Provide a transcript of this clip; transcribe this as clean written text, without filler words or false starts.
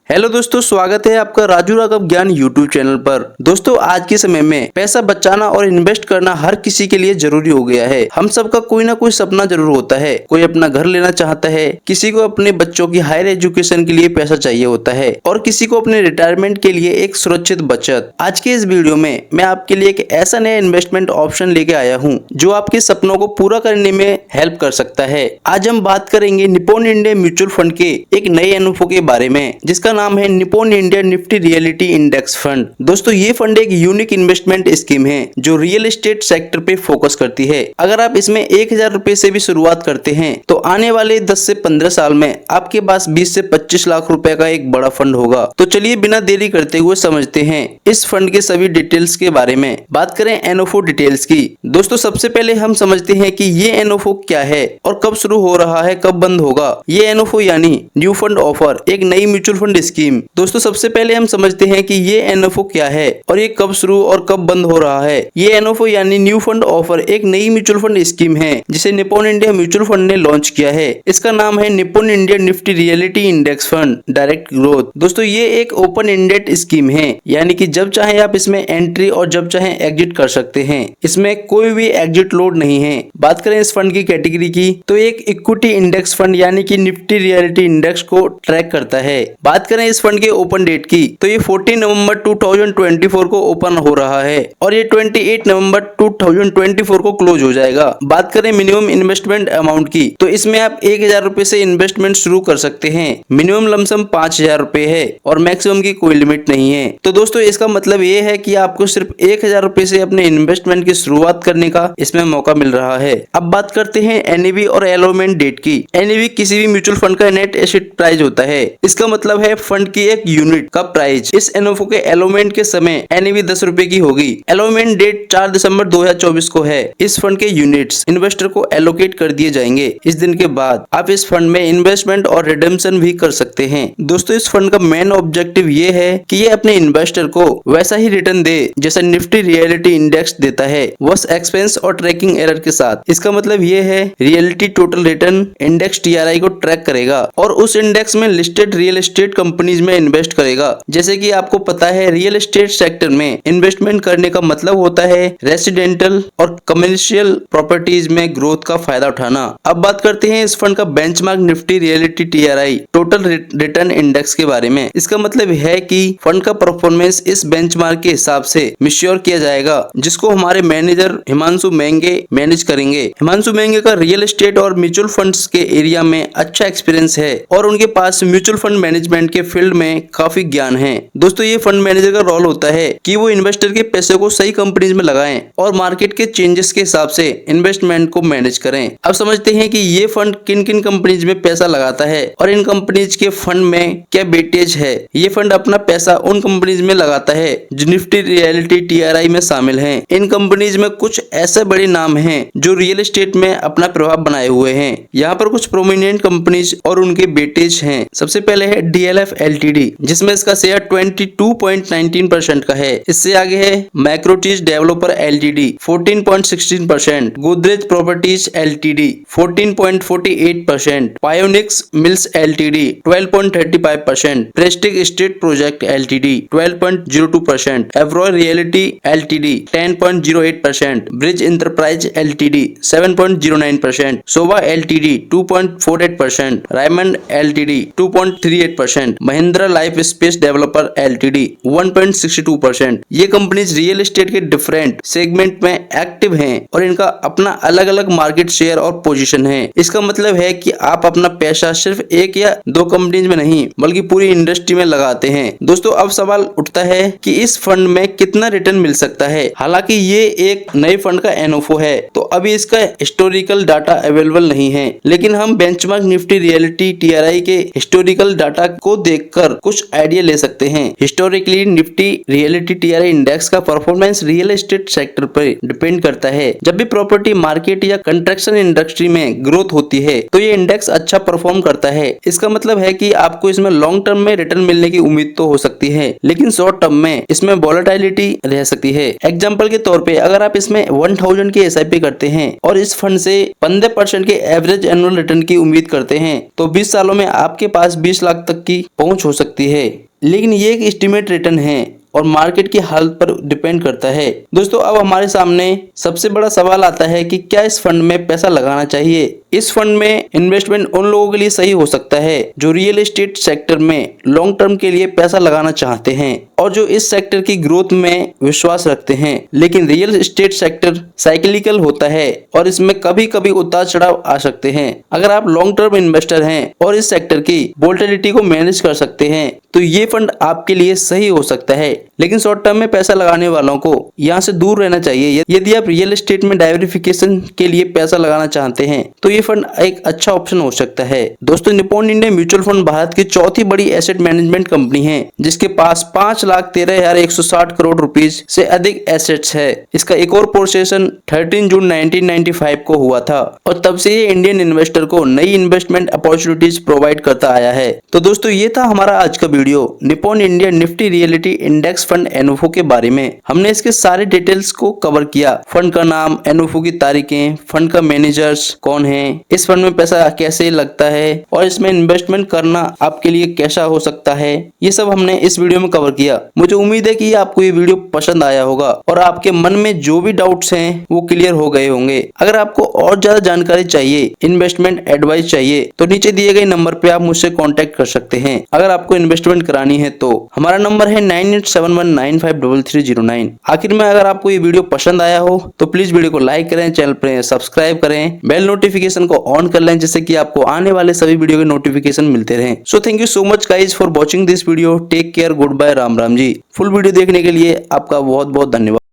Hello दोस्तों, स्वागत है आपका राजू राघव ज्ञान यूट्यूब चैनल पर। दोस्तों, आज के समय में पैसा बचाना और इन्वेस्ट करना हर किसी के लिए जरूरी हो गया है। हम सबका कोई ना कोई सपना जरूर होता है। कोई अपना घर लेना चाहता है, किसी को अपने बच्चों की हायर एजुकेशन के लिए पैसा चाहिए होता है और किसी को अपने रिटायरमेंट के लिए एक सुरक्षित बचत। आज के इस वीडियो में मैं आपके लिए एक ऐसा नया इन्वेस्टमेंट ऑप्शन लेके आया हूँ जो आपके सपनों को पूरा करने में हेल्प कर सकता है। आज हम बात करेंगे निप्पॉन इंडिया म्यूचुअल फंड के एक नए एनएफओ के बारे में, जिसका नाम है Nippon India Nifty reality index fund. दोस्तों, ये फंड एक यूनिक इन्वेस्टमेंट स्कीम है जो रियल एस्टेट सेक्टर पे फोकस करती है। अगर आप इसमें 1000 रुपए से भी शुरुआत करते हैं तो आने वाले 10 से 15 साल में आपके पास 20 से 25 लाख रुपए का एक बड़ा फंड होगा। तो चलिए बिना देरी करते हुए समझते हैं इस फंड के सभी डिटेल्स के बारे में। बात करें एनएफओ डिटेल्स की। दोस्तों, सबसे पहले हम समझते हैं कि ये एनएफओ क्या है और कब शुरू हो रहा है, कब बंद होगा। ये एनएफओ यानी न्यू फंड ऑफर, एक नई म्यूचुअल फंड स्कीम। दोस्तों, सबसे पहले हम समझते हैं कि ये एनएफओ क्या है और ये कब शुरू और कब बंद हो रहा है। ये एनएफओ यानी न्यू फंड ऑफर एक नई म्यूचुअल फंड स्कीम है जिसे निप्पॉन इंडिया म्यूचुअल फंड ने लॉन्च किया है। इसका नाम है Nippon India Nifty reality index fund direct growth. दोस्तों, ये एक ओपन एंडेड स्कीम है, यानी कि जब चाहे आप इसमें एंट्री और जब चाहे एग्जिट कर सकते हैं। इसमें कोई भी एग्जिट लोड नहीं है। बात करें इस फंड की कैटेगरी की तो एक इक्विटी इंडेक्स फंड यानी कि निफ्टी रियलिटी इंडेक्स को ट्रैक करता है। बात करें इस फंड के ओपन डेट की तो ये 14 नवंबर 2024 को ओपन हो रहा है और ये 28 नवंबर 2024 को क्लोज हो जाएगा। बात करें मिनिमम इन्वेस्टमेंट अमाउंट की तो इसमें आप 1000 रुपए से इन्वेस्टमेंट शुरू कर सकते हैं। मिनिमम लमसम 5000 रुपए है और मैक्सिमम की कोई लिमिट नहीं है। तो दोस्तों, इसका मतलब ये है कि आपको सिर्फ 1000 रुपए से अपने इन्वेस्टमेंट की शुरुआत करने का इसमें मौका मिल रहा है। अब बात करते हैं एनएवी और एलोमेंट डेट की। एनएवी किसी भी म्यूचुअल फंड का नेट एसेट प्राइस होता है। इसका मतलब है फंड की एक यूनिट का प्राइस। इस एनएफओ के एलोमेंट के समय एनएवी 10 रुपए की होगी। एलोमेंट डेट 4 दिसंबर 2024 को है। इस फंड के यूनिट्स इन्वेस्टर को एलोकेट कर दिए जाएंगे। इस दिन के बाद आप इस फंड में इन्वेस्टमेंट और रिडेम्पशन भी कर सकते हैं। दोस्तों, इस फंड का मेन ऑब्जेक्टिव ये है कि ये अपने इन्वेस्टर को वैसा ही रिटर्न दे जैसा निफ्टी रियलिटी इंडेक्स देता है, बस एक्सपेंस और ट्रैकिंग एरर के साथ। इसका मतलब ये है reality total return index TRI को ट्रैक करेगा और उस इंडेक्स में लिस्टेड रियल एस्टेट कंपनीज में इन्वेस्ट करेगा। जैसे कि आपको पता है, रियल एस्टेट सेक्टर में इन्वेस्टमेंट करने का मतलब होता है रेसिडेंटल और कमर्शियल प्रॉपर्टीज में ग्रोथ का फायदा उठाना। अब बात करते हैं इस फंड का benchmark Nifty reality TRI total return index के बारे में। इसका मतलब है कि फंड का परफॉर्मेंस इस बेंचमार्क के हिसाब से मैच्योर किया जाएगा, जिसको हमारे मैनेजर हिमांशु मेंगे मैनेज करेंगे। हिमांशु मेंगे का रियल एस्टेट और म्यूचुअल फंड्स के एरिया में अच्छा एक्सपीरियंस है और उनके पास म्यूचुअल फंड मैनेजमेंट के फील्ड में काफी ज्ञान है। दोस्तों, ये फंड मैनेजर का रोल होता है कि वो इन्वेस्टर के पैसे को सही कंपनीज में लगाएं और मार्केट के चेंजेस के हिसाब से इन्वेस्टमेंट को मैनेज करें। अब समझते हैं कि ये फंड किन किन कंपनीज में पैसा लगाता है और इन कंपनीज के फंड में क्या वेटेज है। ये फंड अपना पैसा उन कंपनीज में लगाता है जो निफ्टी रियलिटी टीआरआई में शामिल हैं। इन कंपनीज में कुछ ऐसे बड़े नाम हैं जो रियल एस्टेट में अपना प्रभाव बनाए हुए हैं। यहाँ पर कुछ प्रोमिनेंट कंपनीज और उनके वेटेज हैं। सबसे पहले है डीएलएफ एलटीडी, जिसमें इसका शेयर 22.19% का है। इससे आगे है Macrotech developer LTD 14.16%, Godrej properties LTD 14.48%, Phoenix mills LTD 12.35%, Prestige estate project LTD 12.02%, Oberoi reality LTD 10.08%, Brigade enterprise LTD 7.09%, Sobha LTD 2.48%, Raymond LTD 2.38%, Mahindra life space developer LTD 1.62%। ये कंपनीज रियल एस्टेट के डिफरेंट सेगमेंट में एक्टिव हैं और इनका अपना अलग अलग मार्केट शेयर और पोजीशन है। इसका मतलब है कि आप अपना पैसा सिर्फ एक या दो कंपनीज में नहीं बल्कि पूरी इंडस्ट्री में लगाते हैं। दोस्तों, अब सवाल उठता है कि इस फंड में कितना रिटर्न मिल सकता है। हालांकि ये एक नए फंड का एनएफओ है तो अभी इसका हिस्टोरिकल डाटा अवेलेबल नहीं है, लेकिन हम बेंचमार्क निफ्टी रियलिटी टीआरआई के हिस्टोरिकल डाटा को देखकर कुछ आइडिया ले सकते हैं। Historically Nifty reality TRI index का परफॉर्मेंस रियल एस्टेट सेक्टर पर डिपेंड करता है। जब भी प्रॉपर्टी मार्केट या कंस्ट्रक्शन इंडस्ट्री में ग्रोथ होती है तो ये इंडेक्स अच्छा परफॉर्म करता है। इसका मतलब है कि आपको इसमें लॉन्ग टर्म में रिटर्न मिलने की उम्मीद तो हो सकती है, लेकिन शॉर्ट टर्म में इसमें वॉलेटिलिटी रह सकती है। एग्जांपल के तौर पे अगर आप इसमें 1000 की एसआईपी करते हैं और इस फंड से 15% के एवरेज एनुअल रिटर्न की उम्मीद करते हैं तो 20 सालों में आपके पास 20 लाख तक की पहुंच हो सकती है, लेकिन ये एक एस्टिमेट रिटर्न है और मार्केट की हालत पर डिपेंड करता है। दोस्तों अब हमारे सामने सबसे बड़ा सवाल आता है कि क्या इस फंड में पैसा लगाना चाहिए। इस फंड में इन्वेस्टमेंट उन लोगों के लिए सही हो सकता है जो रियल एस्टेट सेक्टर में लॉन्ग टर्म के लिए पैसा लगाना चाहते हैं और जो इस सेक्टर की ग्रोथ में विश्वास रखते हैं। लेकिन रियल एस्टेट सेक्टर साइक्लिकल होता है और इसमें कभी कभी उतार चढ़ाव आ सकते हैं। अगर आप लॉन्ग टर्म इन्वेस्टर हैं और इस सेक्टर की वोलेटिलिटी को मैनेज कर सकते हैं तो ये फंड आपके लिए सही हो सकता है। लेकिन शॉर्ट टर्म में पैसा लगाने वालों को यहाँ से दूर रहना चाहिए। यदि आप रियल एस्टेट में डाइवर्सिफिकेशन के लिए पैसा लगाना चाहते हैं तो ये फंड एक अच्छा ऑप्शन हो सकता है। दोस्तों Nippon India mutual fund Bharat की चौथी बड़ी एसेट मैनेजमेंट कंपनी है जिसके पास 5,13,160 करोड़ रुपीस से अधिक एसेट्स है। इसका एक और पोर्सेशन 13 जून 1995 को हुआ था और तब से ये इंडियन इन्वेस्टर को नई इन्वेस्टमेंट अपॉर्चुनिटीज प्रोवाइड करता आया है। तो दोस्तों ये था हमारा आज का video Nippon India Nifty reality index fund NFO के बारे में। हमने इसके सारे डिटेल्स को कवर किया। फंड का नाम, एनओफओ की तारीखें, फंड का मैनेजर्स कौन है, इस फंड में पैसा कैसे लगता है और इसमें इन्वेस्टमेंट करना आपके लिए कैसा हो सकता है, ये सब हमने इस वीडियो में कवर किया। मुझे उम्मीद है कि आपको ये वीडियो पसंद आया होगा और आपके मन में जो भी डाउट्स हैं वो क्लियर हो गए होंगे। अगर आपको और ज्यादा जानकारी चाहिए, इन्वेस्टमेंट एडवाइस चाहिए तो नीचे दिए गए नंबर पे आप मुझसे कांटेक्ट कर सकते हैं। अगर आपको इन्वेस्टमेंट करानी है तो हमारा नंबर है 9871953309। आखिर में अगर आपको ये वीडियो पसंद आया हो तो प्लीज वीडियो को लाइक करें, चैनल पर सब्सक्राइब करें, बेल नोटिफिकेशन को ऑन कर लें जिससे कि आपको आने वाले सभी वीडियो के नोटिफिकेशन मिलते रहें। So thank you so much guys for watching this video. Take care, good bye, Ram Ram ji. Full video देखने के लिए आपका बहुत बहुत धन्यवाद।